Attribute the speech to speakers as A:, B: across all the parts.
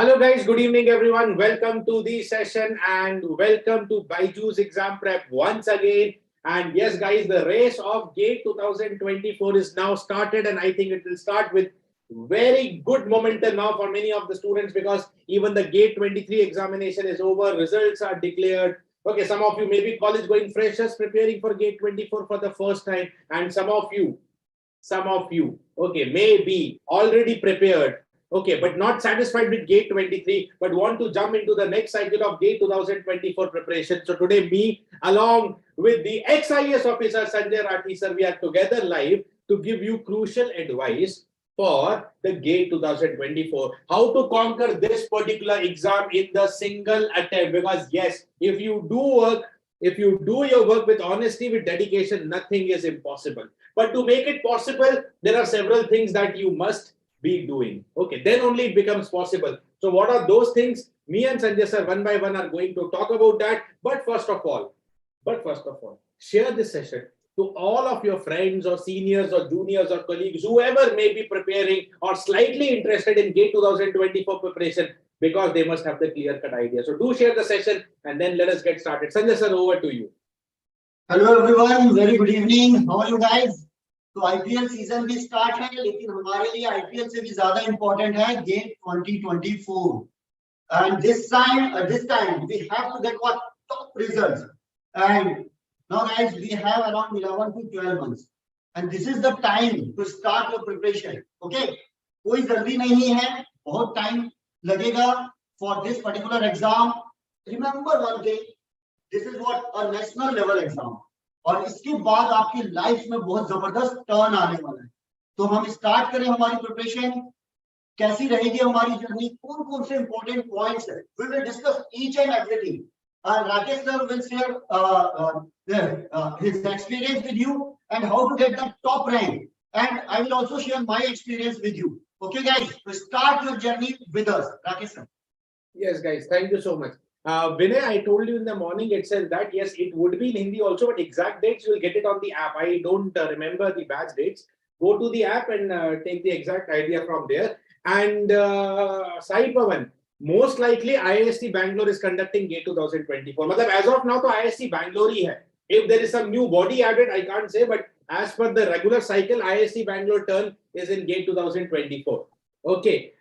A: Hello guys, good evening everyone. Welcome to the session and welcome to BYJU'S Exam Prep once again. And yes guys, the race of GATE 2024 is now started, and I think it will start with very good momentum now for many of the students, because even the GATE 23 examination is over, results are declared. Okay, some of you may be college going freshers preparing for GATE 24 for the first time, and some of you, okay, may be already prepared. Okay, but not satisfied with GATE 23, but want to jump into the next cycle of GATE 2024 preparation. So today, me, along with the ex-IAS officer, Sanjay sir, we are together live to give you crucial advice for the GATE 2024. How to conquer this particular exam in the single attempt. Because yes, if you do your work with honesty, with dedication, nothing is impossible. But to make it possible, there are several things that you must be doing. Okay, then only it becomes possible. So what are those things? Me and Sanjay sir one by one are going to talk about that. But first of all, share this session to all of your friends or seniors or juniors or colleagues, whoever may be preparing or slightly interested in GATE 2024 preparation, because they must have the clear-cut idea. So do share the session and then let us get started. Sanjay sir, over to you.
B: Hello everyone, very good evening. How are you guys? तो IPL season भी start है, लेकिन हमारे लिए IPL से भी ज्यादा important है gate 2024. And this time we have to get what top results. And now guys, we have around 11 to 12 months, and this is the time to start your preparation. Okay, कोई जल्दी नहीं है, बहुत time लगेगा for this particular exam. Remember one thing, this is what a national level exam. और इसके बाद आपकी लाइफ में बहुत जबरदस्त टर्न आने वाला है. तो हम स्टार्ट करें हमारी प्रिपरेशन. कैसी रहेगी हमारी जर्नी, कौन कौन से इंपॉर्टेंट पॉइंट्स है, we will discuss each and everything. Rakesh sir will share his experience with you and how to get the top rank, and I will also share my experience with you. Okay guys, so start your journey with us. Rakesh sir.
A: Yes guys, thank you so much. Vinay, I told you in the morning itself that yes, it would be in Hindi also, but exact dates you will get it on the app. I don't remember the batch dates. Go to the app and take the exact idea from there. And Sai Pavan, most likely IISc Bangalore is conducting GATE 2024. Matlab, as of now, to IISc Bangalore hi hai. If there is some new body added, I can't say, but as per the regular cycle, IISc Bangalore turn is in GATE 2024. Okay.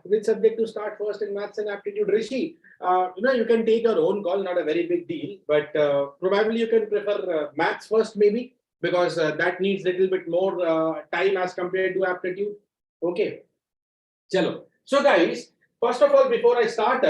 A: Which subject to start first in maths and aptitude? Rishi, you can take your own call, not a very big deal, but probably you can prefer maths first maybe, because that needs a little bit more time as compared to aptitude. Okay. Chalo. So guys, first of all, before I start,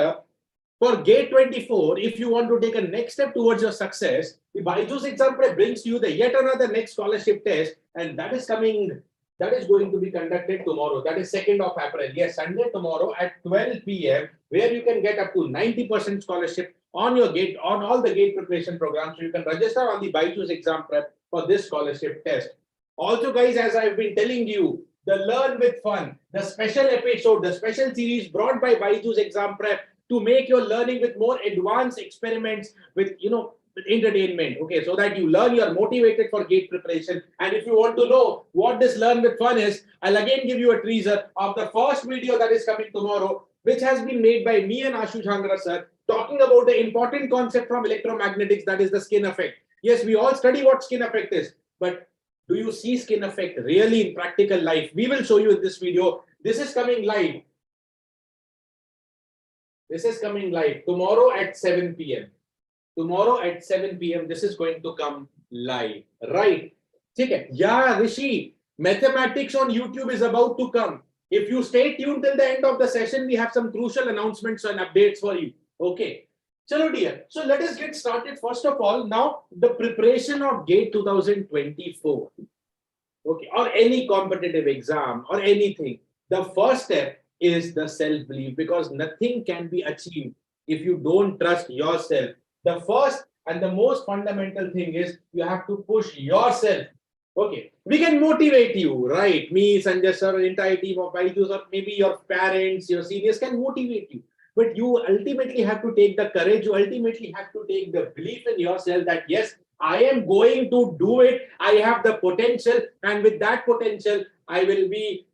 A: for GATE 24, if you want to take a next step towards your success, the BYJU'S Exam Prep brings you the yet another next scholarship test, and that is going to be conducted tomorrow. That is 2nd of April. Yes, Sunday tomorrow at 12 p.m., where you can get up to 90% scholarship on your GATE, on all the GATE preparation programs. So you can register on the BYJU'S Exam Prep for this scholarship test. Also, guys, as I've been telling you, the Learn with Fun, the special episode, the special series brought by BYJU'S Exam Prep to make your learning with more advanced experiments, with with entertainment, okay, so that you learn, you are motivated for GATE preparation. And if you want to know what this Learn with Fun is, I'll again give you a teaser of the first video that is coming tomorrow, which has been made by me and Ashu Jhangra sir, talking about the important concept from electromagnetics, that is the skin effect. Yes, we all study what skin effect is, but do you see skin effect really in practical life? We will show you in this video. This is coming live. This is coming live tomorrow at 7 p.m. Tomorrow at 7 p.m. this is going to come live, right? Okay. Yeah, Rishi, mathematics on YouTube is about to come. If you stay tuned till the end of the session, we have some crucial announcements and updates for you. Okay. Chalo dear. So let us get started. First of all, now the preparation of GATE 2024. Okay, or any competitive exam or anything. The first step is the self-belief, because nothing can be achieved if you don't trust yourself. The first and the most fundamental thing is you have to push yourself. Okay, we can motivate you, right? Me, Sanjay sir, entire team of BYJU'S, or maybe your parents, your seniors can motivate you. But you ultimately have to take the courage, you ultimately have to take the belief in yourself that yes, I am going to do it. I have the potential, and with that potential, I will be,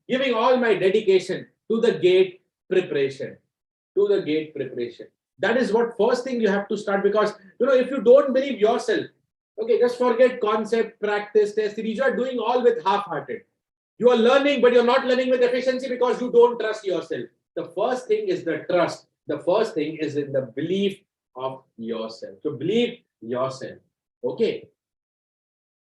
A: giving all my dedication to the GATE preparation. To the GATE preparation. That is what first thing you have to start, because if you don't believe yourself, okay, just forget concept, practice, test series. You are doing all with half-hearted. You are learning, but you're not learning with efficiency because you don't trust yourself. The first thing is the trust. The first thing is in the belief of yourself. So believe yourself. Okay.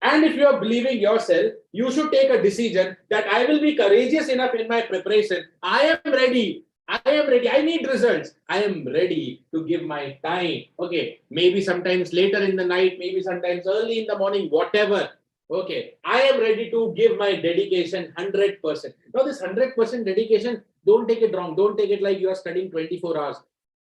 A: And if you are believing yourself, you should take a decision that I will be courageous enough in my preparation. I am ready. I am ready. I need results. I am ready to give my time. Okay. Maybe sometimes later in the night, maybe sometimes early in the morning, whatever. Okay. I am ready to give my dedication 100%. Now, this 100% dedication, don't take it wrong. Don't take it like you are studying 24 hours.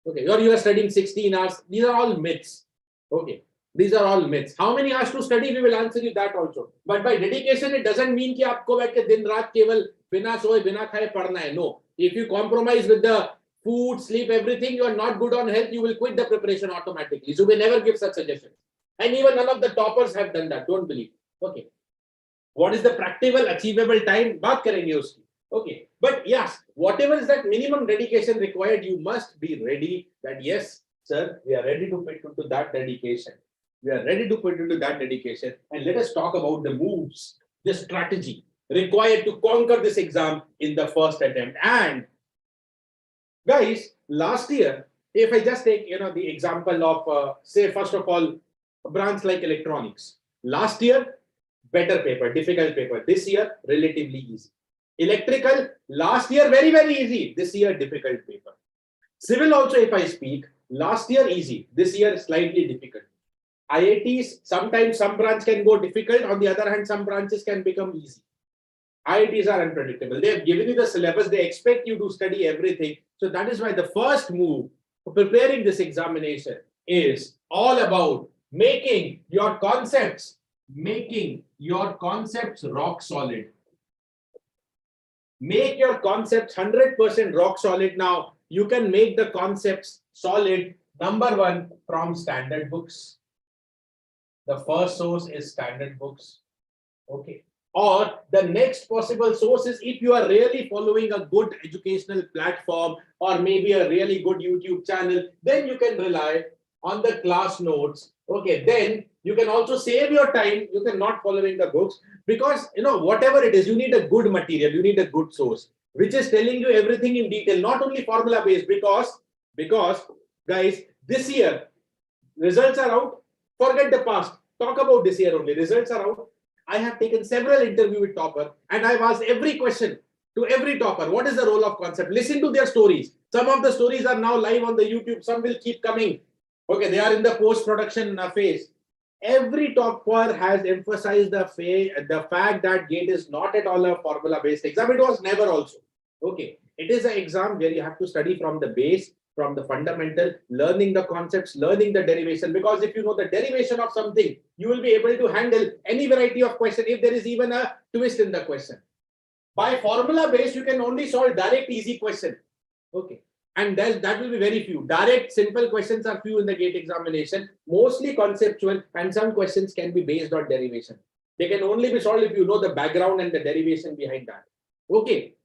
A: Okay. Or you are studying 16 hours. These are all myths. Okay. These are all myths. How many hours to study? We will answer you that also. But by dedication, it doesn't mean कि आपको बैठ के दिन रात केवल बिना सोए बिना खाए पढ़ना है. No. If you compromise with the food, sleep, everything, you are not good on health, you will quit the preparation automatically. So we never give such suggestions. And even none of the toppers have done that. Don't believe. Okay. What is the practical, achievable time? बात करेंगे उसकी. Okay. But yes, whatever is that minimum dedication required, you must be ready that yes, sir, we are ready to put into that dedication. We are ready to put into that dedication. And let us talk about the moves, the strategy required to conquer this exam in the first attempt. And guys, last year, if I just take the example of say first of all, a branch like electronics. Last year, better paper, difficult paper. This year, relatively easy. Electrical, last year, very, very easy. This year, difficult paper. Civil also, if I speak, last year easy. This year, slightly difficult. IITs, sometimes some branch can go difficult. On the other hand, some branches can become easy. IITs are unpredictable. They have given you the syllabus. They expect you to study everything. So that is why the first move for preparing this examination is all about making your concepts rock solid. Make your concepts 100% rock solid. Now, you can make the concepts solid, number one, from standard books. The first source is standard books. Okay. Or the next possible source is if you are really following a good educational platform or maybe a really good YouTube channel, then you can rely on the class notes. Okay. Then you can also save your time. You can not following the books because, whatever it is, you need a good material. You need a good source, which is telling you everything in detail, not only formula based because guys, this year results are out. Forget the past. Talk about this year only. Results are out. I have taken several interviews with topper and I've asked every question to every topper. What is the role of concept? Listen to their stories. Some of the stories are now live on the YouTube. Some will keep coming. Okay, they are in the post-production phase. Every topper has emphasized the fact that GATE is not at all a formula-based exam. It was never also. Okay, it is an exam where you have to study from the base, from the fundamental, learning the concepts, learning the derivation. Because if you know the derivation of something, you will be able to handle any variety of question if there is even a twist in the question. By formula based, you can only solve direct, easy question. Okay. And that will be very few. Direct, simple questions are few in the GATE examination, mostly conceptual, and some questions can be based on derivation. They can only be solved if you know the background and the derivation behind that. Okay.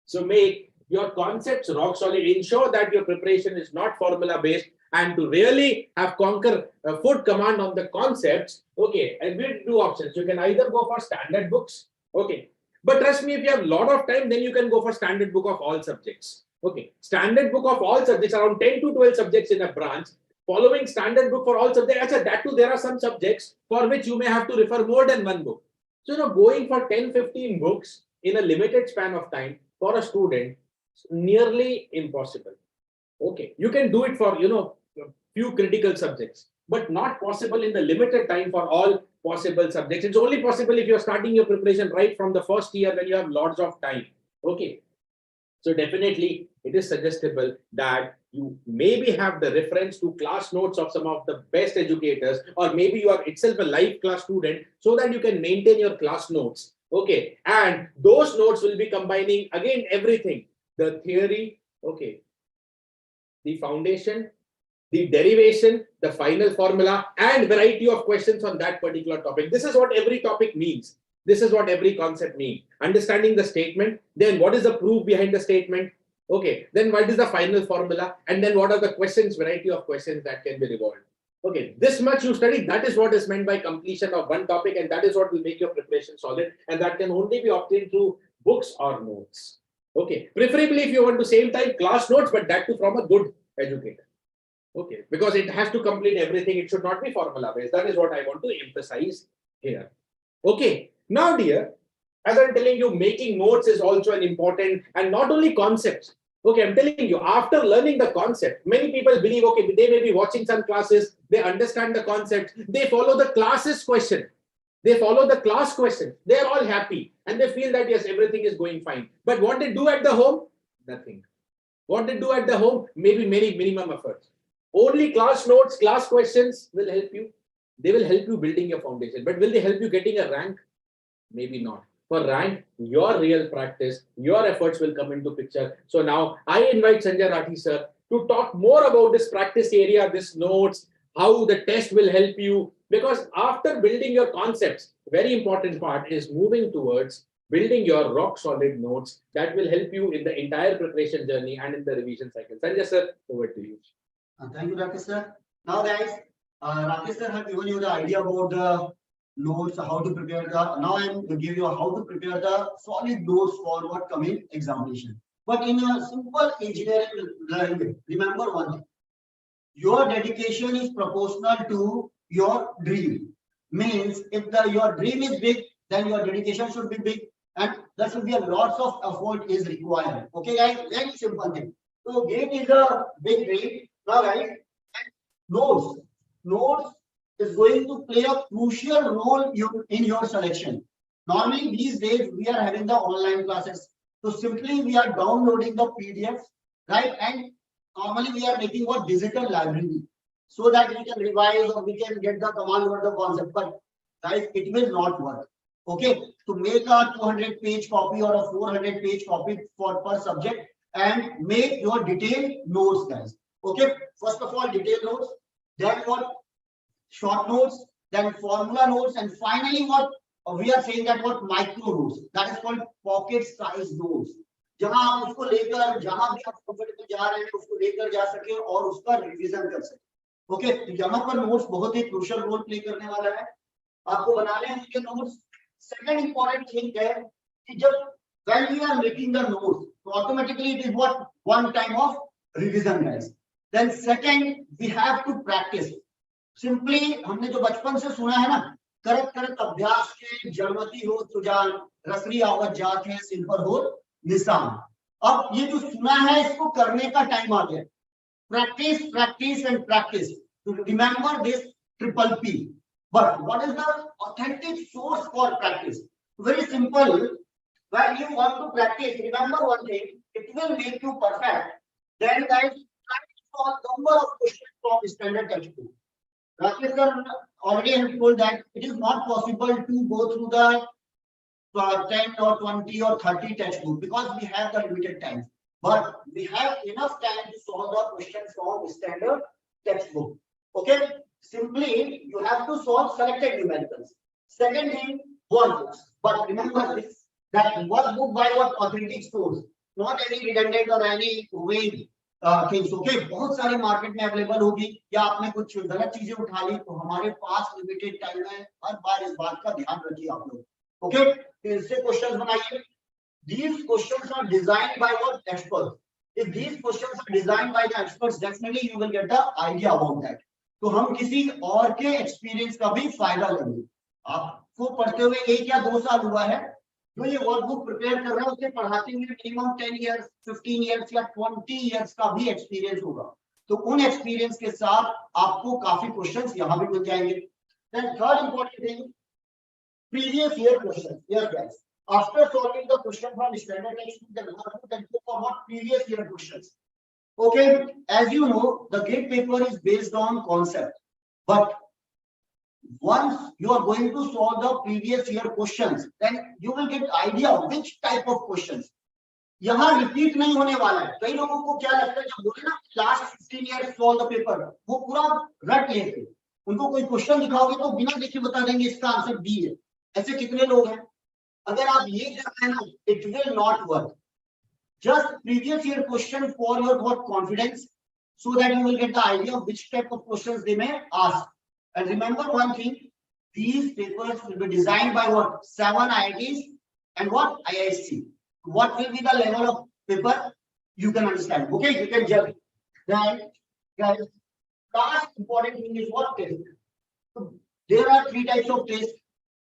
A: So make your concepts rock solid. Ensure that your preparation is not formula based, and to really have conquer foot command on the concepts. Okay, and we do options. You can either go for standard books. Okay, but trust me, if you have a lot of time, then you can go for standard book of all subjects. Okay, standard book of all subjects, around 10 to 12 subjects in a branch. Following standard book for all subjects. That too, there are some subjects for which you may have to refer more than one book. So going for 10-15 books in a limited span of time for a student, nearly impossible. Okay, you can do it for few critical subjects, but not possible in the limited time for all possible subjects. It's only possible if you're starting your preparation right from the first year when you have lots of time. Okay, so definitely it is suggestible that you maybe have the reference to class notes of some of the best educators, or maybe you are itself a live class student, so that you can maintain your class notes. Okay, and those notes will be combining again everything. The theory, okay, the foundation, the derivation, the final formula, and variety of questions on that particular topic. This is what every topic means. This is what every concept means. Understanding the statement, then what is the proof behind the statement? Okay, then what is the final formula? And then what are the questions, variety of questions that can be revolved? Okay, this much you study, that is what is meant by completion of one topic, and that is what will make your preparation solid, and that can only be obtained through books or notes. Okay, preferably if you want to same time class notes, but that too from a good educator. Okay, because it has to complete everything, it should not be formula based. That is what I want to emphasize here. Okay, now dear, as I'm telling you, making notes is also an important, and not only concepts. Okay, I'm telling you, after learning the concept, many people believe, okay, they may be watching some classes, they understand the concept, they follow the classes question, they follow the class question, they're all happy, and they feel that yes, everything is going fine. But what they do at the home? Nothing. What they do at the home? Maybe many minimum efforts. Only class notes, class questions will help you. They will help you building your foundation. But will they help you getting a rank? Maybe not. For rank, your real practice, your efforts will come into picture. So now I invite Sanjay Rathi sir to talk more about this practice area, this notes, how the test will help you. Because after building your concepts, very important part is moving towards building your rock solid notes that will help you in the entire preparation journey and in the revision cycle. Sanjay sir, over to you.
B: Thank you, Rakesh sir. Now, guys, Rakesh sir have given you the idea about the notes, how to prepare the. Now I am going to give you how to prepare the solid notes for what coming examination. But in a simple engineering language, remember one thing: your dedication is proportional to your dream. Means if your dream is big, then your dedication should be big, and there should be a lots of effort is required. Okay, guys, very simple thing. So GATE is a big dream. Now, guys, notes is going to play a crucial role in your selection. Normally, these days we are having the online classes. So simply we are downloading the PDFs, right? And normally we are making what digital library so that we can revise or we can get the command word the concept. But guys, it will not work. Okay, to make a 200-page copy or a 400-page copy for per subject and make your detailed notes, guys. Okay, first of all, detailed notes, then what? Short notes, then formula notes, and finally what we are saying that what micro notes, that is called pocket size notes. जहां आप उसको लेकर जहां भी आप comfortable जा रहे हैं उसको लेकर जा सके और उसका रिवीजन कर सके. ओके, तो यहाँ पर नोट्स बहुत ही क्रूशियल रोल प्ले करने वाला है. आपको बनाने हैं नोट्स. सेकंड इंपॉर्टेंट थिंग है कि जब when we are making the notes, so automatically it is what one time of revision, guys. Then second, we have to practice. Simply हमने जो बचपन से सुना है ना, करत करत अभ्यास के जड़मती हो सुजान, रसरी आवत जात है सिर पर हो निशान. अब ये जो सुना है इसको करने का टाइम आ गया. Practice, practice and practice. To remember this triple P. But what is the authentic source for practice? Very simple. When you want to practice, remember one thing, it will make you perfect. Then guys, try to solve number of questions from standard textbook. Rakesh sir already have told that it is not possible to go through the 10 or 20 or 30 textbook because we have the limited time. But we have enough time to solve the questions from standard textbook. Okay, simply you have to solve selected numericals. Second thing, one book. But remember this, that one book by what authentic source, not any redundant or any vague things. Okay, बहुत सारे market में available होगी या आपने कुछ गलत चीजें उठा ली तो हमारे पास लिमिटेड टाइम है. हर बार इस बात का ध्यान रखिए आप लोग. ओके, इससे क्वेश्चंस बनाइए. These questions are designed by what experts. If these questions are designed by the experts, definitely you will get the idea about that. तो हम किसी और के एक्सपीरियंस का भी फायदा लेंगे. आपको पढ़ते हुए 1 या 2 साल हुआ है, जो ये वर्कबुक प्रिपेयर कर रहा है उसे पढ़ाते हुए मिनिमम 10 इयर्स, 15 इयर्स या 20 इयर्स का भी एक्सपीरियंस होगा. तो उन एक्सपीरियंस के साथ आपको काफी क्वेश्चंस यहाँ भी मिल जाएंगे. Then third important thing, previous year questions. Yes guys, after solving the question from standard textbook, then go for what previous year questions. Okay, as you know, the GATE paper is based on concept, but once you are going to solve the previous year questions, then you will get idea which type of questions. यहाँ repeat नहीं होने वाला है. कई लोगों को क्या लगता है जब बोले ना last 15 years solve the paper, वो पूरा रट लेते. उनको कोई क्वेश्चन दिखाओगे तो बिना देखे बता देंगे इसका आंसर बी है. ऐसे कितने लोग हैं? अगर आप ये कर रहे हैं ना, it will not work. just previous year question for your what confidence, so that you will get the idea of which type of questions they may ask. And remember one thing, these papers will be designed by what? 7 IITs and what? IISc. What will be the level of paper? You can understand. Okay, you can judge. Then, guys, last important thing is what? Test. So there are 3 types of tests: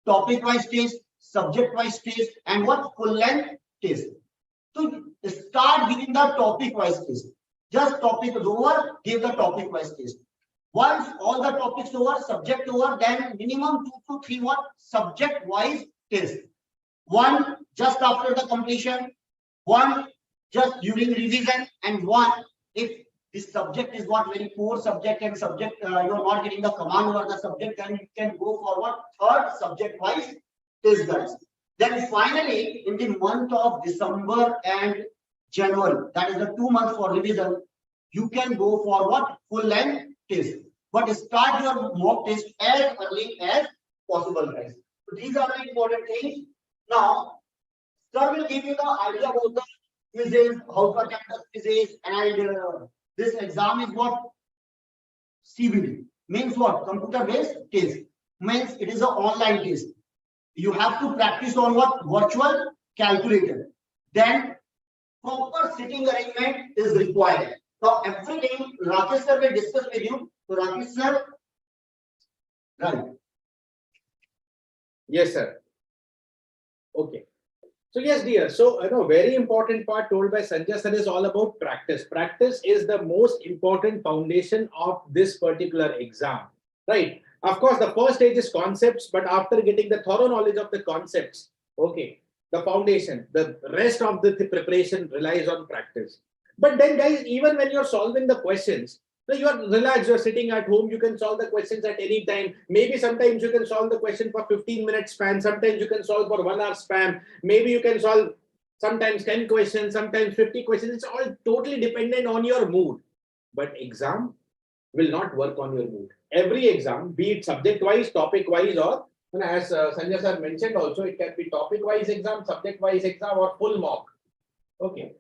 B: topic-wise test, subject-wise test, and what? Full-length test. So start giving the topic-wise test. Just topic is over, give the topic-wise test. Once all the topics over, subject over, then minimum 2 to 3 what? Subject-wise test. One just after the completion, one just during revision, and one if this subject is what very poor subject and subject you are not getting the command over the subject, then you can go for what? Third subject-wise test, guys. Then finally, in the month of December and January, that is the 2 months for revision, you can go for what? Full-length test. But start your mock test as early as possible, guys. So these are the important things. Now, sir will give you the idea about the quizzes, how to attempt the quizzes, and this exam is what? CBT. Means what? Computer-based test. Means it is an online test. You have to practice on what? Virtual calculator. Then proper sitting arrangement is required. So everything Rakesh sir will discuss with you. So Rakesh sir, right?
A: Yes, sir. Okay. So yes, dear. So very important part told by Sanjay sir is all about practice. Practice is the most important foundation of this particular exam, right? Of course, the first stage is concepts, but after getting the thorough knowledge of the concepts, okay, the foundation, the rest of the preparation relies on practice. But then, guys, even when you're solving the questions, so you are relaxed, you're sitting at home, you can solve the questions at any time. Maybe sometimes you can solve the question for 15-minute span, sometimes you can solve for 1 hour span, maybe you can solve sometimes 10 questions, sometimes 50 questions. It's all totally dependent on your mood. But exam will not work on your mood. Every exam, be it subject-wise, topic-wise, or as Sanjay sir mentioned also, it can be topic-wise exam, subject-wise exam, or full mock. Okay.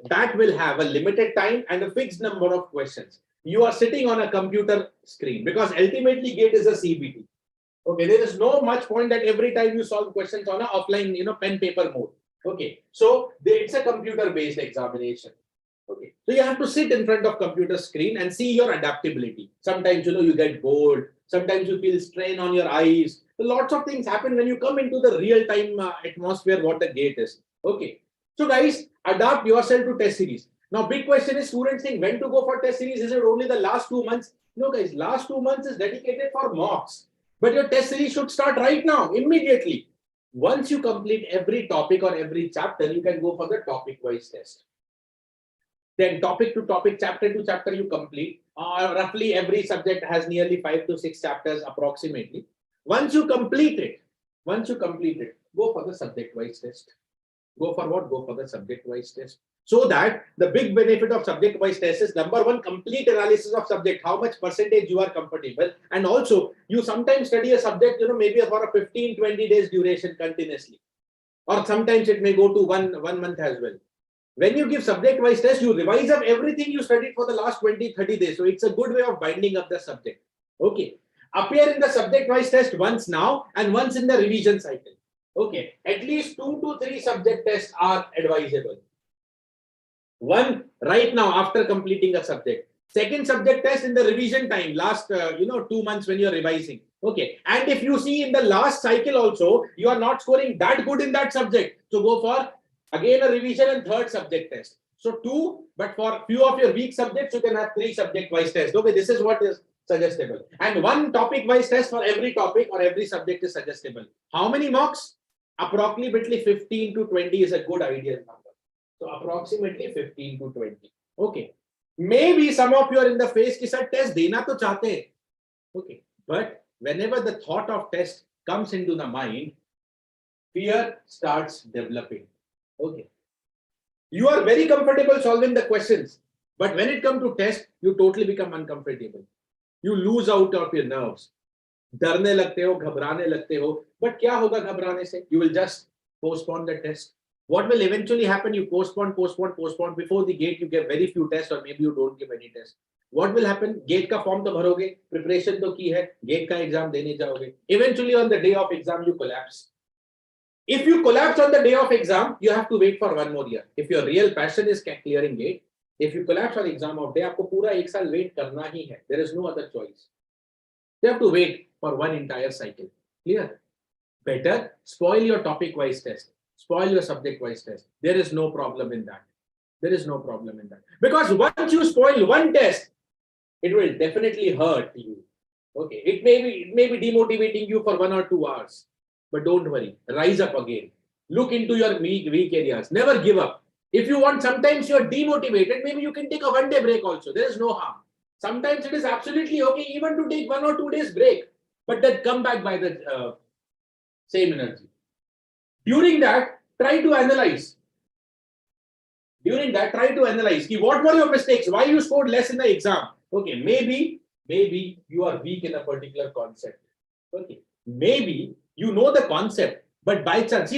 A: That will have a limited time and a fixed number of questions. You are sitting on a computer screen because ultimately GATE is a CBT. Okay, there is no much point that every time you solve questions on an offline, pen paper mode. Okay, so it's a computer-based examination. Okay, so you have to sit in front of computer screen and see your adaptability. Sometimes you get bored. Sometimes you feel strain on your eyes. So lots of things happen when you come into the real-time atmosphere. What the GATE is. Okay. So guys, adapt yourself to test series. Now, big question is students think when to go for test series. Is it only the last 2 months? No, guys, last 2 months is dedicated for mocks. But your test series should start right now, immediately. Once you complete every topic or every chapter, you can go for the topic-wise test. Then topic to topic, chapter to chapter you complete. Roughly every subject has nearly 5 to 6 chapters approximately. Once you complete it, go for the subject-wise test. Go for what? Go for the subject-wise test. So that the big benefit of subject-wise test is number one, complete analysis of subject, how much percentage you are comfortable. And also, you sometimes study a subject, maybe for a 15-20 days duration continuously. Or sometimes it may go to one month as well. When you give subject-wise test, you revise up everything you studied for the last 20-30 days. So it's a good way of binding up the subject. Okay. Appear in the subject-wise test once now and once in the revision cycle. Okay, at least 2 to 3 subject tests are advisable. One right now after completing a subject. Second subject test in the revision time, last 2 months when you're revising. Okay, and if you see in the last cycle also, you are not scoring that good in that subject. So go for again a revision and third subject test. So 2, but for few of your weak subjects, you can have 3 subject-wise tests. Okay, this is what is suggestible. And 1 topic-wise test for every topic or every subject is suggestible. How many mocks? Approximately 15 to 20 is a good ideal number. So approximately 15 to 20. Okay. Maybe some of you are in the phase ki sir test dena to chahte hain. Okay. But whenever the thought of test comes into the mind, fear starts developing. Okay. You are very comfortable solving the questions, but when it comes to test, you totally become uncomfortable. You lose out of your nerves. डरने लगते हो, घबराने लगते हो, but क्या होगा घबराने से? You will just postpone the test. What will eventually happen? You postpone. Before the gate, you give very few tests, or maybe you don't give any tests. What will happen? Gate का form तो भरोगे, preparation तो की है, gate का exam देने जाओगे. Eventually, on the day of exam, you collapse. If you collapse on the day of exam, you have to wait for 1 more year. If your real passion is clearing gate, if you collapse on exam of day, आपको पूरा 1 साल wait करना ही है. There is no other choice. You have to wait for 1 entire cycle. Clear? Better spoil your topic-wise test. Spoil your subject-wise test. There is no problem in that. There is no problem in that. Because once you spoil one test, it will definitely hurt you. Okay. It may be demotivating you for 1 or 2 hours. But don't worry. Rise up again. Look into your weak areas. Never give up. If you want, sometimes you're demotivated, maybe you can take a 1-day break also. There is no harm. Sometimes it is absolutely okay even to take 1 or 2 days break. But then come back by the same energy. During that, try to analyze. What were your mistakes? Why you scored less in the exam? Okay, maybe you are weak in a particular concept. Okay, maybe you know the concept, but by chance,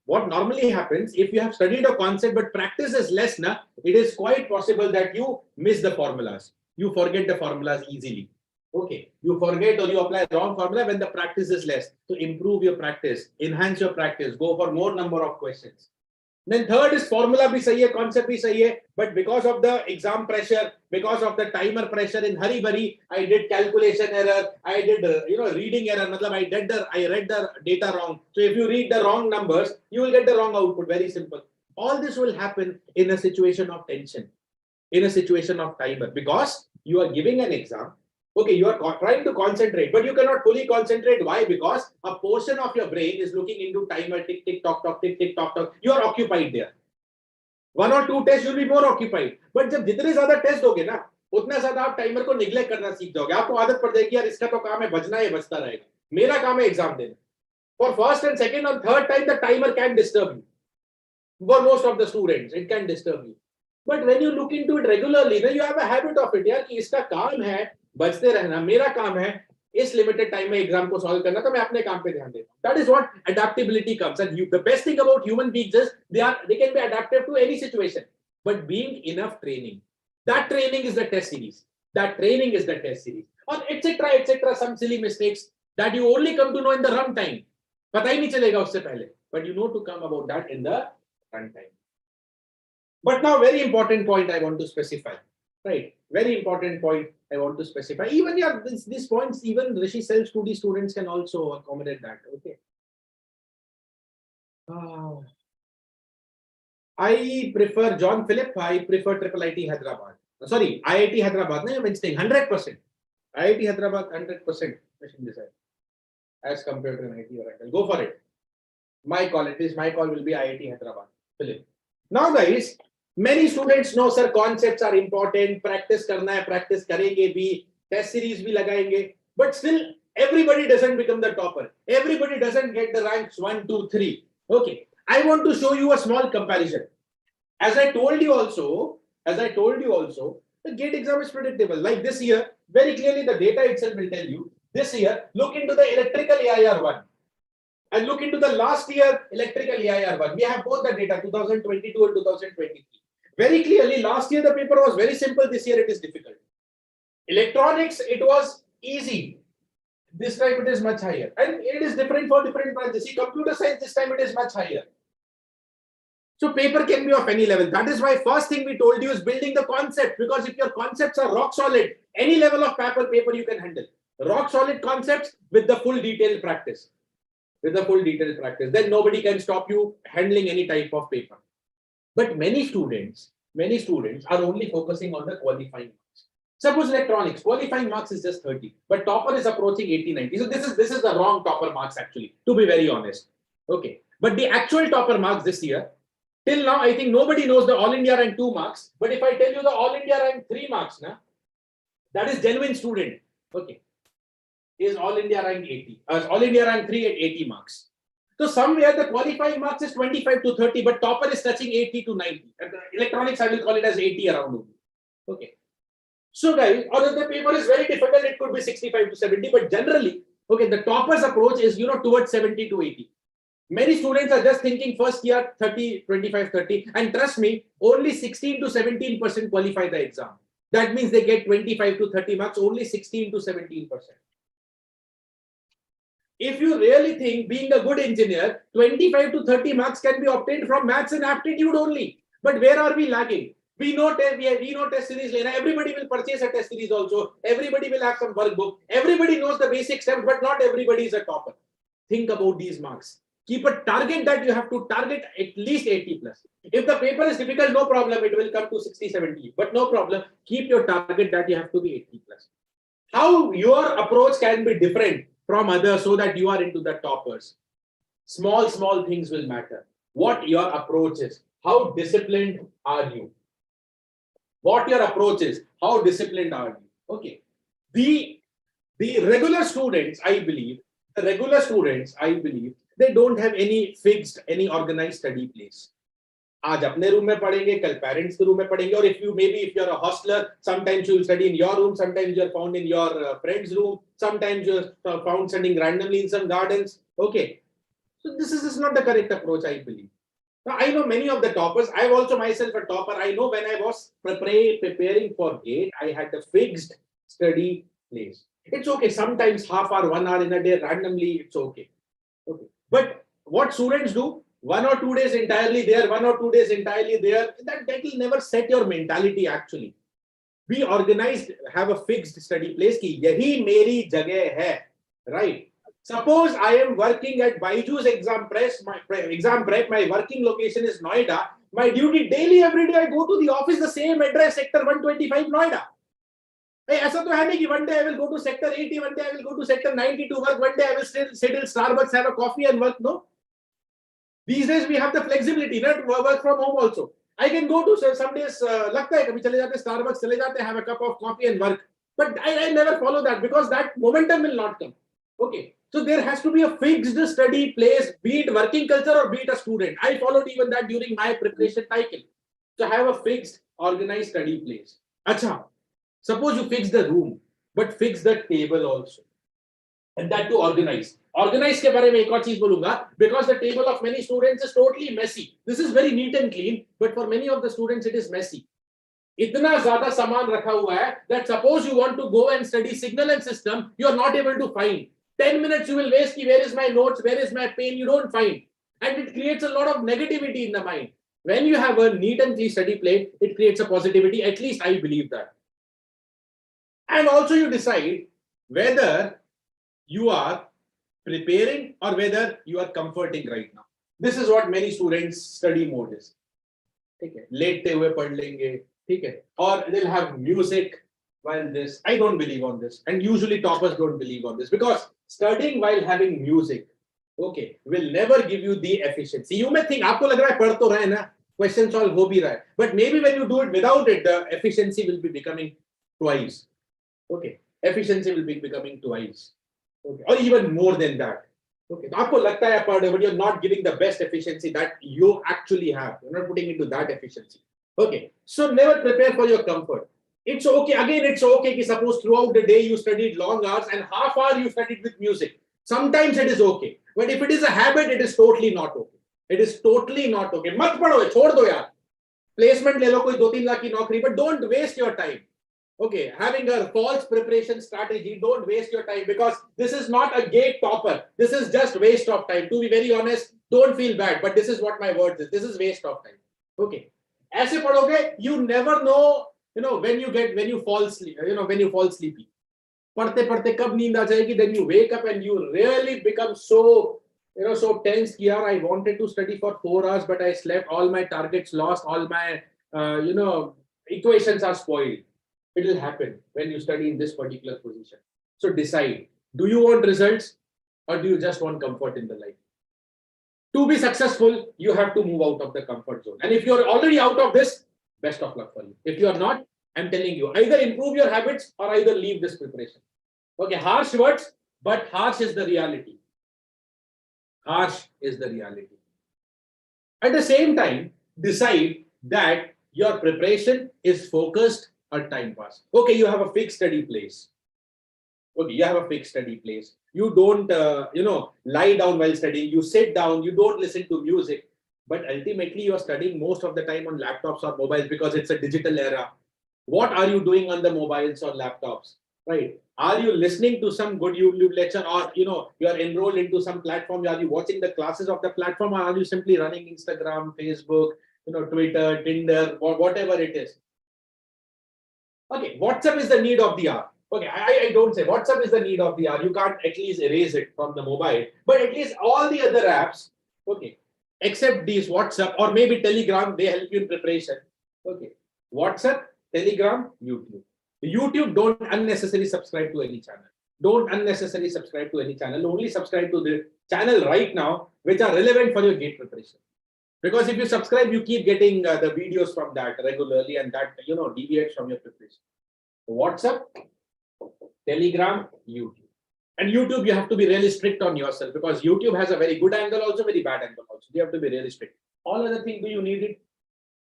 A: what normally happens if you have studied a concept but practice is less, it is quite possible that you miss the formulas. You forget the formulas easily. Okay, you forget or you apply wrong formula when the practice is less. To improve your practice, enhance your practice, go for more number of questions. Then third is formula bhi sahi hai, concept bhi sahi hai, but because of the exam pressure, because of the timer pressure in hurry bari, I did calculation error, I did reading error. Matlab I read the data wrong. So if you read the wrong numbers, you will get the wrong output. Very simple. All this will happen in a situation of tension, in a situation of timer, because you are giving an exam. Okay, you are trying to concentrate, but you cannot fully concentrate. Why? Because a portion of your brain is looking into timer, tick, tick, tock, tock, tick, tick, tock, tock. You are occupied there. 1 or 2 tests, you'll be more occupied. But जब जितने ज़्यादा test दोगे ना, उतना ज़्यादा आप timer को neglect करना सीख जाओगे. आपको आदत पड़ जाएगी यार इसका तो काम है बजना है बजता रहेगा. मेरा काम है एग्जाम देना. For first and second and third time, the timer can disturb you. For most of the students, it can disturb you. But when you look into it regularly, then you have a habit of it. यार कि इसका काम है बचते रहना, मेरा काम है इस लिमिटेड टाइम में एग्जाम को सॉल्व करना, तो मैं अपने काम पे ध्यान देता हूं. That is what adaptability comes. And the best thing about human beings is they can be adaptive to any situation, but being enough training. That training is the test series. Or etc. Some silly mistakes that you only come to know in the run time. पता ही नहीं चलेगा उससे पहले. But you know to come about that in the run time. But now, very important point I want to specify. Right, very important point I want to specify. Even these points, even Rishi self-study students can also accommodate that. Okay. I prefer John Philip. I prefer IIT Hyderabad. Sorry, IIT Hyderabad. No, I'm saying 100%. IIT Hyderabad 100% as compared to IIT Oracle. Go for it. My call. It is my call. Will be IIT Hyderabad. Philip. Now, guys. Many students know, sir, concepts are important. Practice करना है, practice करेंगे भी, test series भी लगाएंगे. But still, everybody doesn't become the topper. Everybody doesn't get the ranks 1, 2, 3. Okay, I want to show you a small comparison. As I told you also, the GATE exam is predictable. Like this year, very clearly the data itself will tell you. This year, look into the electrical AIR1 and look into the last year electrical AIR1. We have both the data, 2022 and 2023. Very clearly, last year the paper was very simple. This year it is difficult. Electronics, it was easy. This time it is much higher. And it is different for different branches. See, computer science, this time it is much higher. So paper can be of any level. That is why first thing we told you is building the concept. Because if your concepts are rock solid, any level of paper you can handle. Rock solid concepts with the full detailed practice. Then nobody can stop you handling any type of paper. But many students are only focusing on the qualifying marks. Suppose electronics, qualifying marks is just 30, but topper is approaching 80, 90. So this is the wrong topper marks actually, to be very honest. Okay. But the actual topper marks this year, till now, I think nobody knows the All India rank 2 marks. But if I tell you the All India rank 3 marks, that is genuine student. Okay. Is All India rank 80, All India rank 3 at 80 marks. So somewhere the qualifying marks is 25 to 30, but topper is touching 80 to 90. And electronics, I will call it as 80 around. Okay. So guys, or if the paper is very difficult, it could be 65 to 70, but generally, okay, the topper's approach is, towards 70 to 80. Many students are just thinking first year 30, 25, 30. And trust me, only 16 to 17% qualify the exam. That means they get 25 to 30 marks, only 16 to 17%. If you really think being a good engineer, 25 to 30 marks can be obtained from maths and aptitude only. But where are we lagging? We know test series. Everybody will purchase a test series also. Everybody will have some workbook. Everybody knows the basic steps, but not everybody is a topper. Think about these marks. Keep a target that you have to target at least 80 plus. If the paper is difficult, no problem. It will come to 60, 70. But no problem. Keep your target that you have to be 80 plus. How your approach can be different from others so that you are into the toppers. Small things will matter. What your approach is. How disciplined are you? What your approach is. How disciplined are you? Okay. The regular students, I believe, they don't have any fixed, any organized study place. आज अपने room में पढ़ेंगे, कल parents के room में पढ़ेंगे, और if you're a hostler, sometimes you will study in your room, sometimes you are found in your friend's room, sometimes you are found studying randomly in some gardens. Okay, so this is not the correct approach, I believe. Now, I know many of the toppers. I am also myself a topper. I know when I was preparing for GATE, I had a fixed study place. It's okay. Sometimes half hour, 1 hour in a day, randomly, it's okay. Okay. But what students do, 1 or 2 days entirely there, 1 or 2 days entirely there, that will never set your mentality actually. Be organized, have a fixed study place ki yahi meri jagah hai, right? Suppose I am working at BYJU'S Exam Prep, my working location is Noida. My duty daily, every day I go to the office, the same address, sector 125 Noida. Hey, ऐसा तो है नहीं कि one day I will go to sector 80, one day I will go to sector 90 to work, one day I will still sit in Starbucks, have a coffee and work. No. These days we have the flexibility, not to work from home also. I can go to some days, लगता है कभी चले जाते Starbucks, चले जाते, have a cup of coffee and work. But I never follow that because that momentum will not come. Okay. So there has to be a fixed study place, be it working culture or be it a student. I followed even that during my preparation cycle. So have a fixed, organized study place. Acha, suppose you fix the room, but fix the table also. And that to organize. Organize के बारे में एक और चीज बोलूंगा, because the table of many students is totally messy. This is very neat and clean, but for many of the students it is messy. इतना ज्यादा सामान रखा हुआ है that suppose you want to go and study signal and system, you are not able to find. 10 minutes you will waste. Where is my notes? Where is my pen? You don't find. And it creates a lot of negativity in the mind. When you have a neat and clean study plate, it creates a positivity. At least I believe that. And also you decide whether you are preparing or whether you are comforting right now. This is what many students study mode is. Okay. लेटते हुए पढ़ लेंगे, ठीक है? Or they'll have music while this. I don't believe on this. And usually toppers don't believe on this because studying while having music, okay, will never give you the efficiency. You may think, आपको लग रहा है पढ़ तो रहे ना, question solve हो भी रहा है. But maybe when you do it without it, the efficiency will be becoming twice. Okay, efficiency will be becoming twice. Okay, or even more than that. Okay, तो आपको लगता है पढ़ रहे, but you're not giving the best efficiency that you actually have. You're not putting into that efficiency. Okay, so never prepare for your comfort. It's okay. Again, it's okay कि suppose throughout the day you studied long hours and half hour you studied with music. Sometimes it is okay. But if it is a habit, it is totally not okay. It is totally not okay. मत पढ़ो, छोड़ दो यार. Placement ले लो कोई 2-3 लाख की नौकरी, but don't waste your time. Okay, having a false preparation strategy, don't waste your time because this is not a GATE topper. This is just waste of time. To be very honest, don't feel bad, but this is what my words is. This is waste of time. Okay. ऐसे पढ़ोगे, you never know, when you fall sleepy. पढ़ते पढ़ते कब नींद आ जाएगी, then you wake up and you really become so tense कि यार I wanted to study for 4 hours, but I slept, all my targets lost, all my, equations are spoiled. It will happen when you study in this particular position. So decide, do you want results or do you just want comfort in the life? To be successful, you have to move out of the comfort zone. And if you're already out of this, best of luck for you. If you are not, I'm telling you, either improve your habits or either leave this preparation. Okay, harsh words, but harsh is the reality. Harsh is the reality. At the same time, decide that your preparation is focused or time pass. Okay, you have a fixed study place. Okay, you have a fixed study place. You don't, lie down while studying. You sit down. You don't listen to music. But ultimately, you are studying most of the time on laptops or mobiles because it's a digital era. What are you doing on the mobiles or laptops? Right? Are you listening to some good YouTube lecture, or you are enrolled into some platform? Are you watching the classes of the platform, or are you simply running Instagram, Facebook, Twitter, Tinder, or whatever it is? Okay, WhatsApp is the need of the hour. Okay, I don't say WhatsApp is the need of the hour. You can't at least erase it from the mobile, but at least all the other apps, okay, except these WhatsApp or maybe Telegram, they help you in preparation. Okay, WhatsApp, Telegram, YouTube. YouTube, don't unnecessarily subscribe to any channel. Don't unnecessarily subscribe to any channel. Only subscribe to the channel right now which are relevant for your GATE preparation. Because if you subscribe, you keep getting the videos from that regularly, and that deviates from your preparation. WhatsApp, Telegram, YouTube. And YouTube, you have to be really strict on yourself because YouTube has a very good angle, also very bad angle also. You have to be really strict. All other things, do you need it?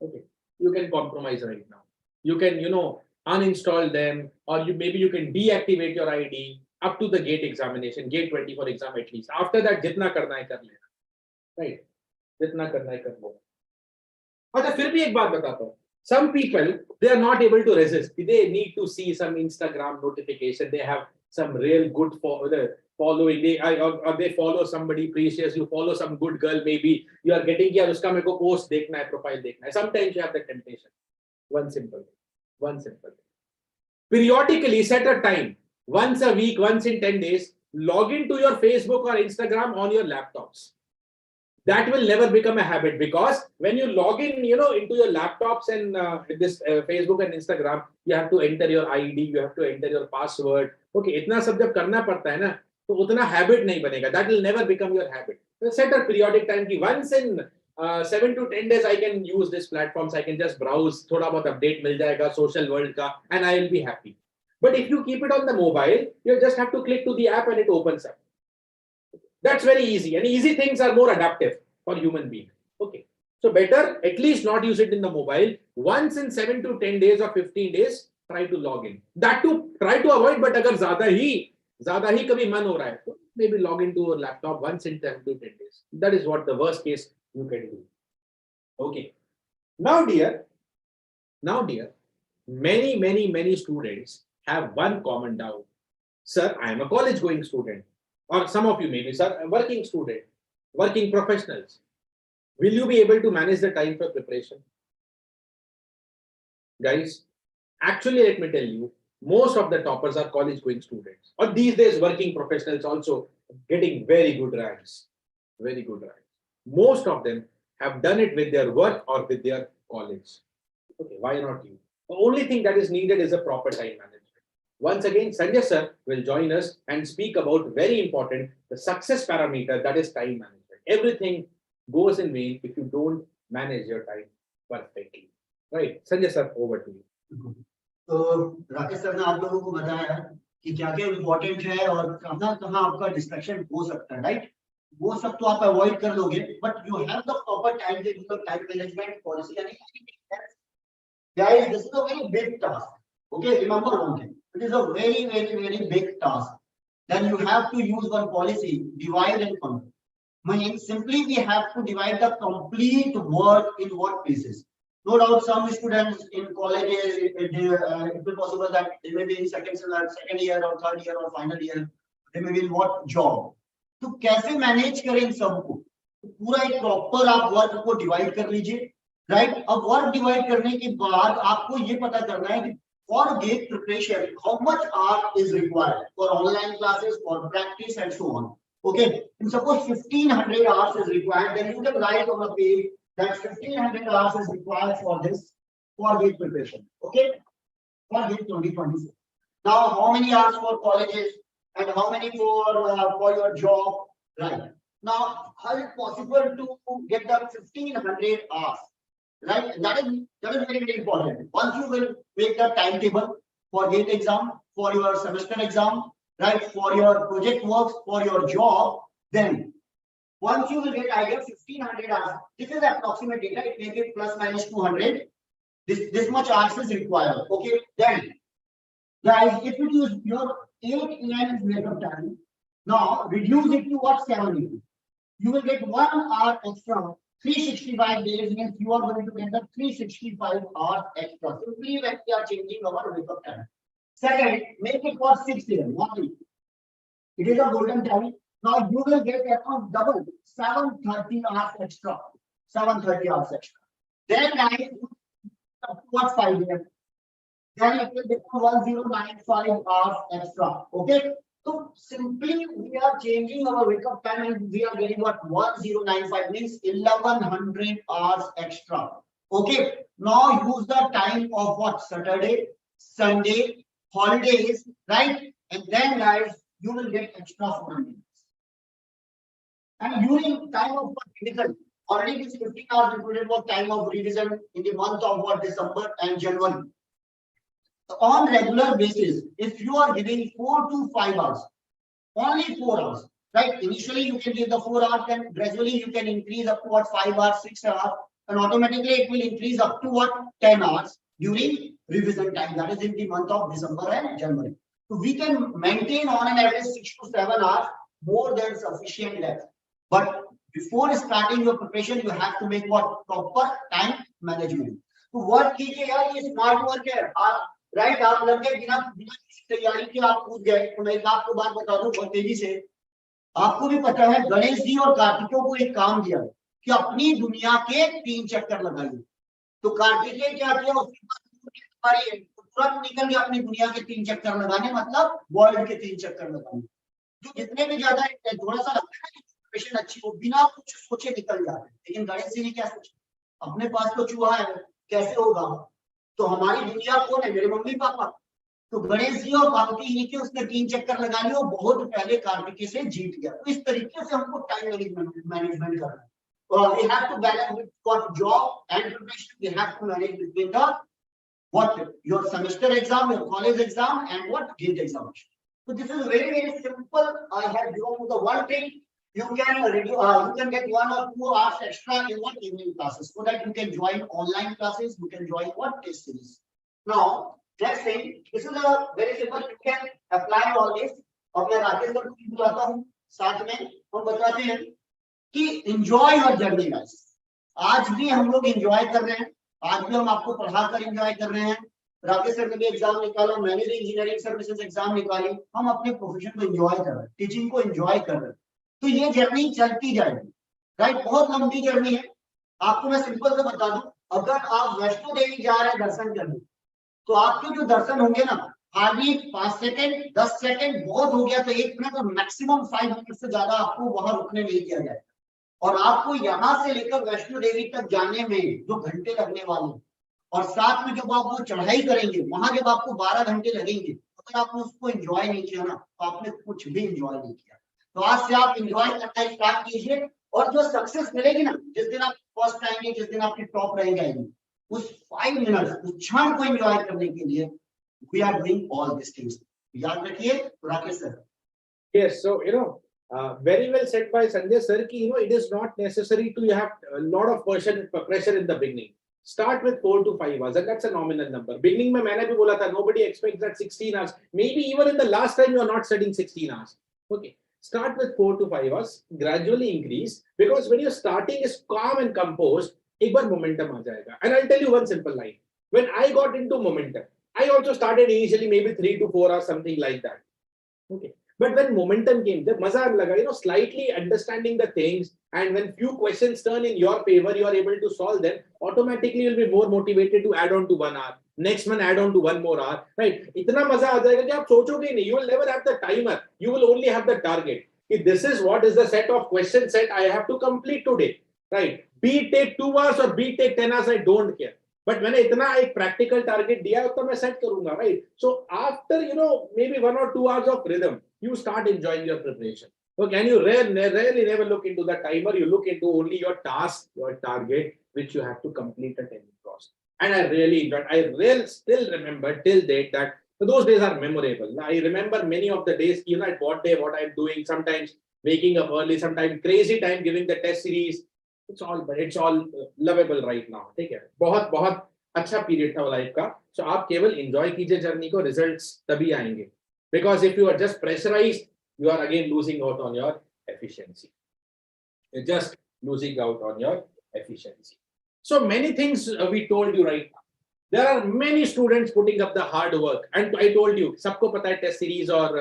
A: Okay, you can compromise right now. You can, uninstall them, or maybe you can deactivate your ID up to the GATE examination, GATE 24 exam at least. After that, jitna karna hai kar lena. Right? जितना करना है कर लो. अच्छा, फिर भी एक बात बताता हूँ. Some people, they are not able to resist. They need to see some Instagram notification. They have some real good following. They follow somebody precious. You follow some good girl. Maybe you are getting यार उसका मेरे को post देखना है, profile देखना है. Sometimes you have the temptation. One simple thing. Periodically set a time. Once a week, once in 10 days, log into your Facebook or Instagram on your laptops. That will never become a habit, because when you log in, into your laptops and this Facebook and Instagram, you have to enter your ID, you have to enter your password. Okay, itna sab jab karna padta hai na, to utna habit nahi banega. That will never become your habit. So set a periodic time ki once in 7 to 10 days I can use these platforms. I can just browse, thoda bahut update mil jayega social world ka, and I will be happy. But if you keep it on the mobile, you just have to click to the app and it opens up. That's very easy, and easy things are more adaptive for human being. Okay, so better at least not use it in the mobile. Once in 7 to 10 days or 15 days, try to log in. That too, try to avoid. But agar zyada hi kabhi man ho raha hai, so maybe log into a laptop once in 10 to 10 days. That is what the worst case you can do. Okay. Now, dear, many students have one common doubt. Sir, I am a college going student. Or some of you maybe, sir, a working student, working professionals. Will you be able to manage the time for preparation? Guys, actually, let me tell you, most of the toppers are college going students. Or these days, working professionals also getting very good ranks. Very good ranks. Most of them have done it with their work or with their college. Okay, why not you? The only thing that is needed is a proper time management. Once again, Sanjay sir will join us and speak about very important, the success parameter, that is time management. Everything goes in vain if you don't manage your time perfectly. Right? Sanjay sir, over to you.
B: तो Rakesh sir ने आप लोगों को बताया कि क्या क्या important है और कहाँ कहाँ आपका डिस्ट्रैक्शन हो सकता है, राइट? वो सब तो आप अवॉइड कर लोगे, but you have the proper time management policy. Guys, this is a very big task. Okay, remember one thing. It is a very big task. Then you have to use one policy, divide and conquer. Means simply we have to divide the complete work in workplaces. No doubt some students in colleges, it will be possible that they may be in second year or third year or final year. They may be in what job. तो कैसे manage करें इन सबको? पूरा एक proper आप work को divide कर लीजिए, राइट? अब वर्क डिवाइड करने के बाद आपको ये पता करना है कि for GATE preparation how much our is required for online classes, for practice and so on. Okay, and suppose 1500 hours is required, then you can write on a page that 1500 hours is required for this, for GATE preparation. Okay, for GATE 2024. Now, how many hours for colleges and how many for your job? Right. Now, how is it possible to get the 1500 hours? Right. That is very important. Once you will make the timetable for GATE exam, for your semester exam, right, for your project works, for your job, then once you will get idea 1500 hours, this is approximate data, it may be plus minus 200, this much hours is required. Okay, then Guys, if it is your 8 a.m. wake up time, now reduce it to what 7 a.m. You will get 1 hour extra. 365 days means you are going to get the 365 hours extra. Simply when we are changing our wake up time. Second, make it for 6 a.m. Morning. It is a golden time. Now you will get around double 730 hours extra. 730 hours extra. Then guys, what 5 a.m. Then it will become 1095 hours extra. Okay. So simply we are changing our wake up time and we are getting what 1095 means 1100 hours extra. Okay. Now use the time of what Saturday, Sunday, holidays, right? And then guys, you will get extra 4 minutes. And during time of revision, already this 15 hours included what time of revision in the month of what December and January. So on regular basis, if you are giving 4 to 5 hours, only 4 hours, right? Initially you can give the 4 hours, then gradually you can increase up to what 5 hours, 6 hours, and automatically it will increase up to what 10 hours during revision time. That is in the month of December and January. So we can maintain on an average 6 to 7 hours more than sufficient left. But before starting your preparation, you have to make what proper time management. तो work कीजिए यार, ये smart work है। आप right, आप लड़के बिना बिना तैयारी के आप कूद गए। तो मैं आपको बात बता दूं बहुत तेजी से। आपको भी पता है गणेश जी और कार्तिकों को एक काम दिया कि अपनी दुनिया के 3 चक्कर लगाइए। तो कार्तिकेय क्या किया, उसके बाद तुरंत निकल गया अपनी दुनिया के 3 चक्कर लगाने, मतलब वर्ल्ड के 3 चक्कर लगाने। जो जितने भी ज्यादा थोड़ा सा लगता है प्रिपरेशन अच्छी हो, बिना कुछ सोचे निकल जाते हैं। लेकिन गणेश जी ने क्या सोचा, अपने पास तो चूहा है, कैसे होगा। तो हमारी दुनिया कौन है, मेरे मम्मी पापा। तो गणेश जी और कार्तिक जी के उसने 3 चक्कर लगा लिए और बहुत पहले कार्तिकेय से जीत गया। तो इस तरीके से हमको टाइम मैनेजमेंट करना है। और we have to balance with what job and preparation. We have to manage between the what your semester exam, your college exam, and what GATE examination. So this is very simple. I have given you the one thing. You can get 1 or 2 hours extra in what evening classes, so that you can join online classes. You can join what test series. Now, next thing, this is a very simple. You can apply all this. और मैं Rakesh sir को बुलाता हूँ, साथ में हम बताते हैं कि enjoy your journey guys. आज भी हम लोग enjoy कर रहे हैं, आज भी हम आपको पढ़ाकर enjoy कर रहे हैं। राकेश सर ने भी एग्जाम निकाला, मैंने भी इंजीनियरिंग सर्विसेज एग्जाम निकाली। हम अपने प्रोफेशन को एंजॉय कर रहे हैं, टीचिंग को एंजॉय कर रहे हैं। तो ये जर्नी चलती जाएगी, राइट। बहुत लंबी जर्नी है। आपको मैं सिंपल से बता दूं, अगर आप वैष्णो देवी जा रहे हैं दर्शन करने, तो आपके जो दर्शन होंगे ना, हार्डली 5 सेकंड 10 सेकंड बहुत हो गया तो 1 मिनट, और मैक्सिमम 5 मिनट से ज्यादा आपको वहां रुकने नहीं दिया जाए। और आपको यहाँ से लेकर वैष्णो देवी तक जाने में जो घंटे लगने वाले, और साथ में जब आप वो चढ़ाई करेंगे, वहां जब आपको 12 घंटे लगेंगे, अगर आपने उसको एंजॉय नहीं किया ना, तो आपने कुछ भी एंजॉय नहीं किया। तो आज से आप एंजॉय करना स्टार्ट कीजिए, और जो सक्सेस मिलेगी ना, जिस दिन आप फर्स्ट आएंगे, जिस दिन आपकी टॉप रह जाएगी, उस 5 मिनट, उस क्षण को एंजॉय करने के लिए we are doing all this things. याद रखिए Rakesh sir.
A: Yes, so very well said by Sanjay sir ki it is not necessary to have a lot of pressure in the beginning. Start with 4 to 5 hours, and that's a nominal number. Beginning में मैंने भी बोला था, nobody expects that 16 hours. Maybe even in the last time you are not studying 16 hours. Okay, start with 4 to 5 hours, gradually increase, because when you're starting is calm and composed, एक बार momentum आ जाएगा. And I'll tell you one simple line. When I got into momentum, I also started initially maybe 3 to 4 hours, something like that. Okay. But when momentum came, the maza laga, slightly understanding the things, and when few questions turn in your favor, you are able to solve them, automatically you'll be more motivated to add on to 1 hour. Next one, add on to 1 more hour, right? Itna maza aa jayega ki aap sochoge nahi. You will never have the timer. You will only have the target. If this is what is the set of question set I have to complete today, right? Be it take 2 hours or be it take 10 hours, I don't care. But मैंने इतना एक practical target दिया है, उतना मैं set करूँगा, right? So after maybe 1 or 2 hours of rhythm, you start enjoying your preparation. Okay, and you rarely never look into the timer. You look into only your task, your target, which you have to complete at any cost. And I really enjoyed. I still remember till date that those days are memorable. I remember many of the days, at what day, what I'm doing. Sometimes waking up early, sometimes crazy time giving the test series. It's all lovable right now. Take care. बहुत अच्छा period था वो life का. सो आप केवल enjoy कीजिए journey को, results तभी आएंगे. Because if you are just pressurised, you are again losing out on your efficiency. You're just losing out on your efficiency. So many things we told you right now. There are many students putting up the hard work, and I told you, सबको पता है test series और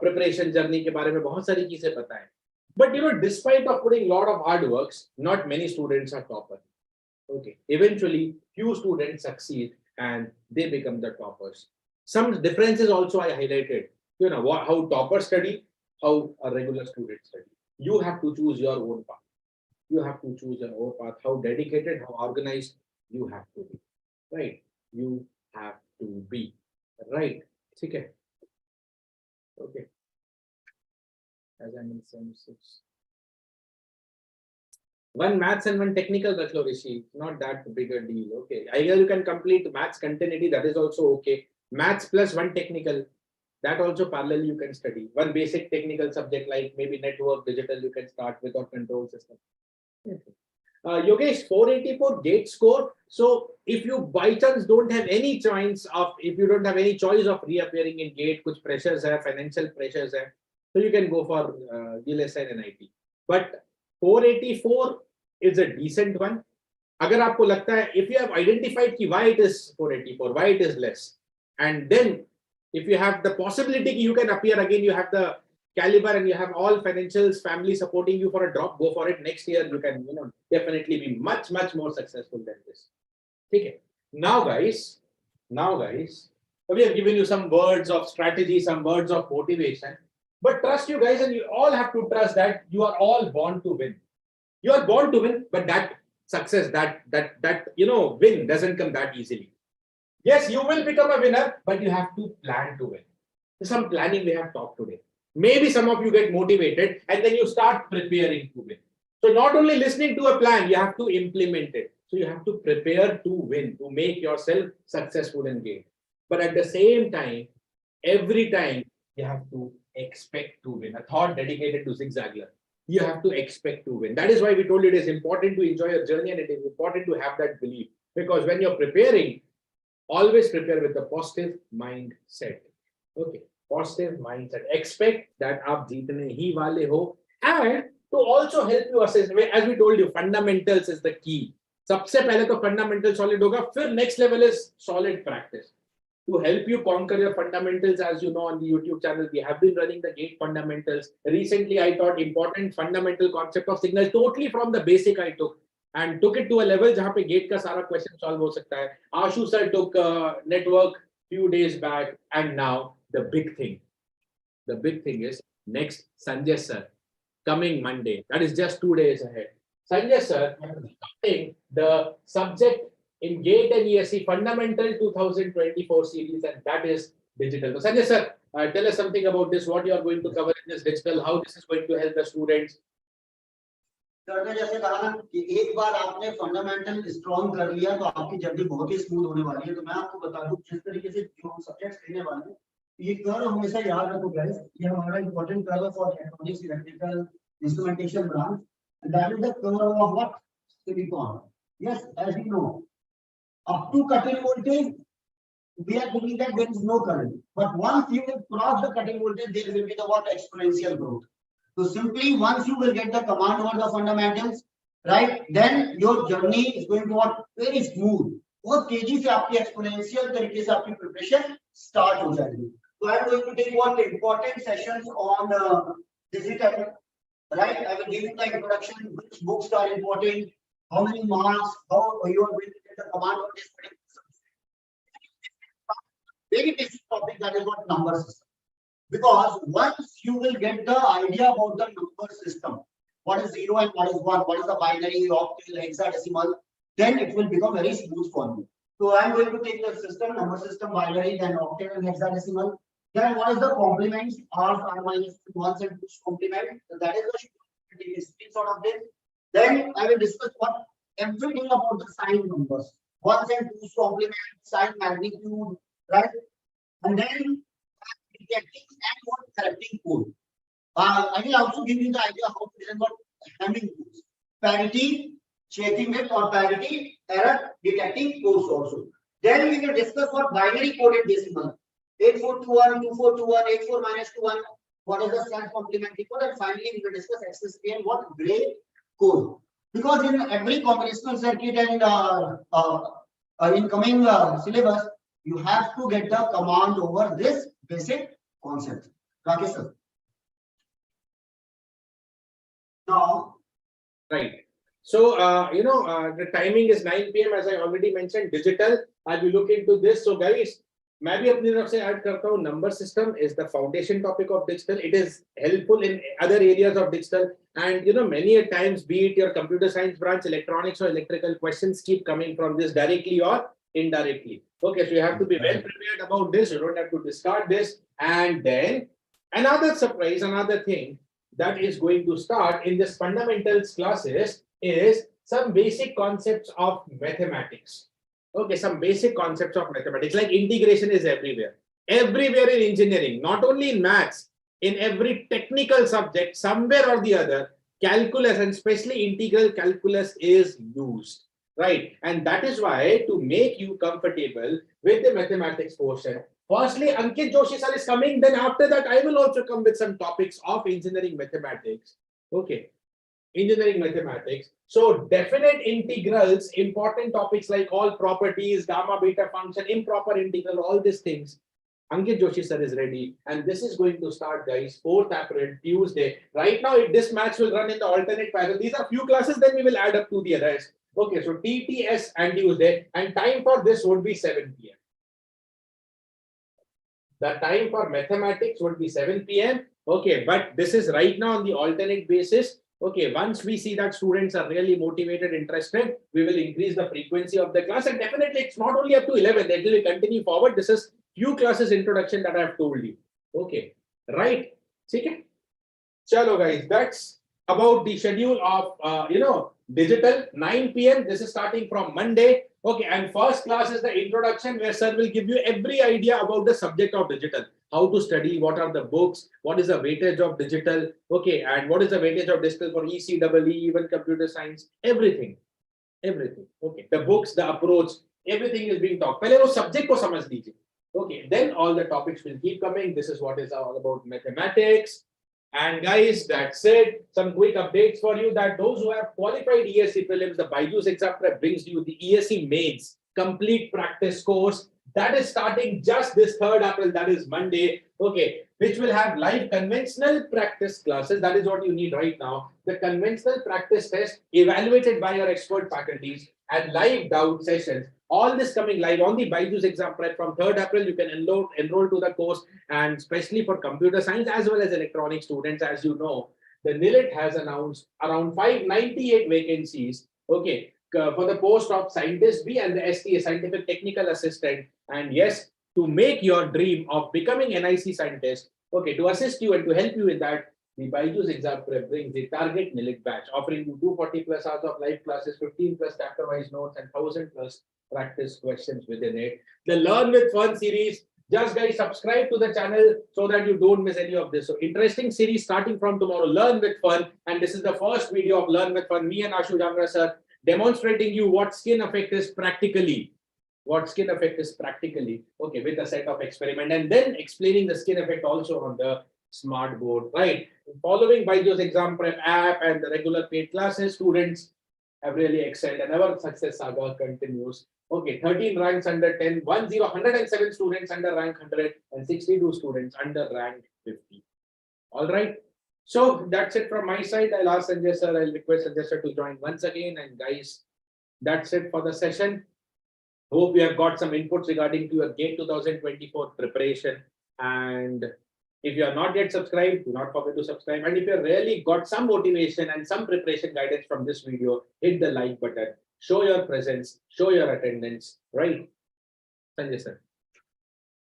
A: preparation journey के बारे में बहुत सारी चीजें पता है. But you know, despite of putting lot of hard works, not many students are topper. Okay, eventually few students succeed and they become the toppers. Some differences also I highlighted. You know how toppers study, how a regular student study. You have to choose your own path. You have to choose your own path. How dedicated, how organized you have to be. Right? You have to be. Right? Okay. Okay. As I'm in sem 6. One maths and one technical, Raklo Rishi. Not that big a deal. Okay. Either you can complete maths continuity, that is also okay. Maths plus one technical, that also parallel you can study. One basic technical subject like maybe network, digital, you can start with, or control system. Yogesh, 484 gate score. So if you by chance don't have any choice of, if you don't have any choice of reappearing in gate, kuch pressures hai, financial pressures hai, so you can go for GLSI and IT. But 484 is a decent one. अगर आपको लगता है, if you have identified कि why it is 484, why it is less, and then if you have the possibility you can appear again, you have the caliber and you have all financials, family supporting you for a drop, go for it. Next year you can, you know, definitely be much more successful than this. Okay. Now guys, we have given you some words of strategy, some words of motivation, but trust you guys, and you all have to trust that you are all born to win. You are born to win, but that success, that you know, win doesn't come that easily. Yes, you will become a winner, but you have to plan to win. Some planning we have talked today. Maybe some of you get motivated and then you start preparing to win. So not only listening to a plan, you have to implement it. So you have to prepare to win, to make yourself successful in game. But at the same time, every time you have to expect to win. A thought dedicated to Zig Ziglar. You have to expect to win. That is why we told you it is important to enjoy your journey, and it is important to have that belief. Because when you're preparing, always prepare with a positive mindset. Okay, positive mindset. Expect that aap jeetne hi wale ho, and to also help you assess. As we told you, fundamentals is the key. सबसे पहले तो fundamental solid होगा, फिर next level is solid practice. To help you conquer your fundamentals, as you know, on the YouTube channel, we have been running the GATE fundamentals. Recently, I taught important fundamental concept of signal, totally from the basic I took. And took it to a level जहाँ पे gate का सारा question solve हो सकता है. आशु sir took network few days back, and now the big thing is next Sanjay sir coming Monday. That is just 2 days ahead. Sanjay sir starting the subject in GATE and ESE Fundamental 2024 series, and that is digital. So Sanjay sir, tell us something about this. What you are going to cover in this digital? How this is going to help the students?
B: Sir ने जैसे कहा ना कि एक बार आपने fundamental strong कर लिया तो आपकी जर्नी बहुत ही स्मूथ होने वाली है. तो मैं आपको बता दूं जिस तरीके से जो हम सब्जेक्ट्स लेने वाले हैं, ये कर्व हमेशा याद रखो गाइस. ये हमारा इंपॉर्टेंट कर्व है for electronics, electrical, instrumentation branch. That is the curve of what? Silicon. Yes, as you know, up to cutting voltage we are thinking that there is no current, but once you will cross the cutting voltage, there will be the what? Exponential growth. So simply once you will get the command over the fundamentals, right, then your journey is going to what? Very smooth. बहुत तेजी से आपकी exponential तरीके से आपकी preparation start हो जाएगी. So I am going to take what important sessions on digital, right? I will give you the introduction, which books are important, how many marks, how you are going to get the command on this particular very basic topic, that is what number system. Because once you will get the idea about the number system, what is 0 and what is 1, what is the binary, octal, hexadecimal, then it will become very smooth for you. So I am going to take the system, number system, binary, then octal and hexadecimal. Then what is the complements, r minus 1s and 2s complement. So that is the screenshot of this. Then I will discuss what everything about the sign numbers, 1s and 2s complement, sign magnitude, right? And then detecting and what correcting code. I will also give you the idea how to design what Hamming codes. Parity, checking it or parity error detecting codes also. Then we will discuss for binary coded decimal. 8421, 2421, 84 minus 21. What is the self complementary code? And finally, we will discuss XSP and what gray code. Because in every combinational circuit and incoming syllabus, you have to get the command over this basic concept. Rakesh sir. Now,
A: right. So, the timing is 9 p.m. as I already mentioned. Digital, I will look into this. So, guys, मैं भी अपनी तरफ से add करता हूँ. Number system is the foundation topic of digital. It is helpful in other areas of digital. And many a times, be it your computer science branch, electronics or electrical, questions keep coming from this directly or indirectly. Okay, so you have to be well prepared about this. You don't have to discard this. And then another surprise, another thing that is going to start in this fundamentals classes is some basic concepts of mathematics. Okay, some basic concepts of mathematics, like integration is everywhere. Everywhere in engineering, not only in maths, in every technical subject, somewhere or the other, calculus and especially integral calculus is used, right? And that is why, to make you comfortable with the mathematics portion, firstly, Ankit Joshi sir is coming. Then after that, I will also come with some topics of engineering mathematics. Okay, engineering mathematics. So definite integrals, important topics like all properties, gamma, beta function, improper integral, all these things. Ankit Joshi sir is ready. And this is going to start, guys, 4th April, Tuesday. Right now, this match will run in the alternate parallel. These are few classes, then we will add up to the rest. Okay, so TTS and Tuesday. And time for this would be 7 p.m. The time for mathematics would be 7 p.m. Okay, but this is right now on the alternate basis. Okay, once we see that students are really motivated, interested, we will increase the frequency of the class. And definitely, it's not only up to 11, it will continue forward. This is few classes introduction that I have told you. Okay, right? Okay. Chalo, guys, that's about the schedule of, digital 9 p.m. This is starting from Monday. Okay, and first class is the introduction where sir will give you every idea about the subject of digital, how to study, what are the books, what is the weightage of digital, okay, and what is the weightage of digital for ECEE, even computer science, everything. Okay, the books, the approach, everything is being taught. पहले वो subject को समझ लीजिए. Okay, then all the topics will keep coming. This is what is all about mathematics. And guys, that's it. Some quick updates for you that those who have qualified ESE prelims, the BYJU'S Exam Prep brings you the ESE mains complete practice course that is starting just this 3rd April, that is Monday. Okay, which will have live conventional practice classes. That is what you need right now. The conventional practice test evaluated by your expert faculties and live doubt sessions. All this coming live on the BYJU'S Exam Prep from 3rd April. You can enroll to the course, and especially for computer science as well as electronic students. As you know, the NILIT has announced around 598 vacancies. Okay, for the post of Scientist B and the STA, Scientific Technical Assistant. And yes, to make your dream of becoming NIC scientist, okay, to assist you and to help you in that, the BYJU'S Exam Prep brings the target NILIT batch, offering you 240 plus hours of live classes, 15 plus chapter-wise notes, and 1000 plus practice questions within it. The Learn with Fun series, just guys, subscribe to the channel so that you don't miss any of this. So interesting series starting from tomorrow, Learn with Fun. And this is the first video of Learn with Fun. Me and Ashu Jamra sir demonstrating you what skin effect is practically. Okay, with a set of experiment, and then explaining the skin effect also on the smart board, right? Following BYJU'S Exam Prep app and the regular paid classes, students have really excelled and our success saga continues. Okay, 13 ranks under 10, 107 students under rank 100 and 62 students under rank 50. All right. So that's it from my side. I'll ask Sanjay sir, I'll request Sanjay sir to join once again. And guys, that's it for the session. Hope you have got some inputs regarding to your GATE 2024 preparation. And if you are not yet subscribed, do not forget to subscribe. And if you really got some motivation and some preparation guidance from this video, hit the like button, show your presence, show your attendance, right? Sanjay sir.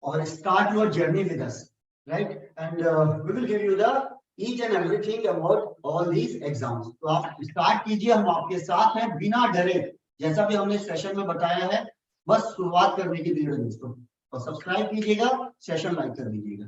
B: Or start your journey with us, right? And we will give you the each and everything about all these exams. तो आप start कीजिए, हम आपके साथ हैं बिना डरे. जैसा भी हमने सेशन में बताया है, बस शुरुआत करने की देर है दोस्तों. और सब्सक्राइब कीजिएगा, सेशन लाइक कर दीजिएगा.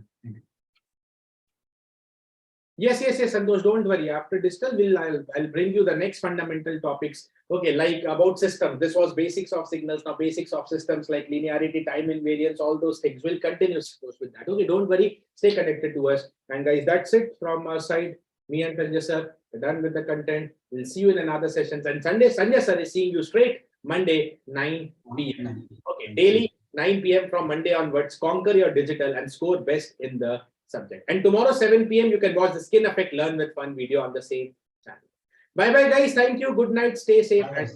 A: Yes, Santosh, don't worry. After digital, I'll bring you the next fundamental topics. Okay, like about systems. This was basics of signals. Now basics of systems like linearity, time invariance, all those things. We'll continue with that. Okay, don't worry. Stay connected to us. And guys, that's it from our side. Me and Sanjay sir, we're done with the content. We'll see you in another session. And Sanjay sir is seeing you straight Monday 9 p.m. Okay, daily 9 p.m. from Monday onwards. Conquer your digital and score best in the subject. And tomorrow 7 p.m. you can watch the Skin Effect Learn with Fun video on the same channel. Bye bye guys. Thank you. Good night. Stay safe and